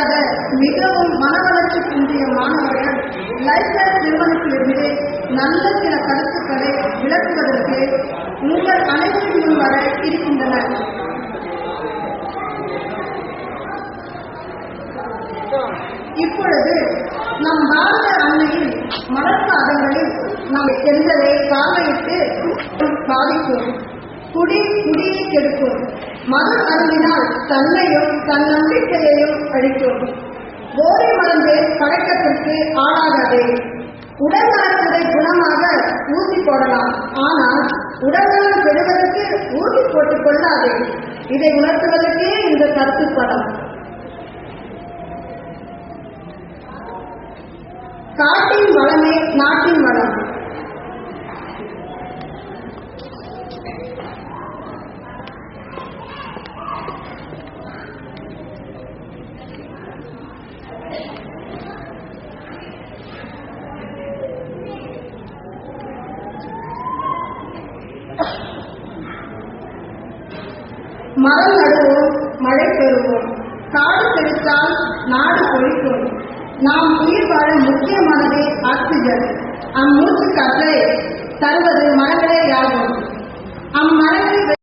தெரியாத மிகவும் மனவளர்ச்சி குன்றிய மாணவர்கள் லைஃப்லைன் நிறுவனத்திலிருந்து நல்ல சில கருத்துக்களை விளக்குவதற்கு உங்கள் அனைவரும் முன் வர இருக்கின்றனர். இப்பொழுது நம் பாரத அன்னையின் மனசாதங்களில் நாம் சென்றதை பார்வையிட்டு பாதிக்கும். குடியை கெடுக்கும். மதம் அருந்தினால் தன்னையும் தன் நம்பிக்கையையும் அழிக்கும். போதை மருந்து பழக்கத்திற்கு ஆளாகாதே. உடல்நலத்துறை குணமாக ஊசி போடலாம், ஆனால் உடல்நலம் பெறுவதற்கு ஊசி போட்டுக் கொள்ளாதே. இதை உணர்த்துவதற்கே இந்த கருத்து படம். காட்டின் வளமே நாட்டின் வளம். மரம் நடுவோம், மழை பெறுவோம். காடு செழித்தால் நாடு பொழிக்கும். நாம் உயிர் வாழ முக்கியமானதே ஆக்சிஜன். அம்மூச்சு காற்றை தருவது மரங்களே யாகும். அம்மரங்களை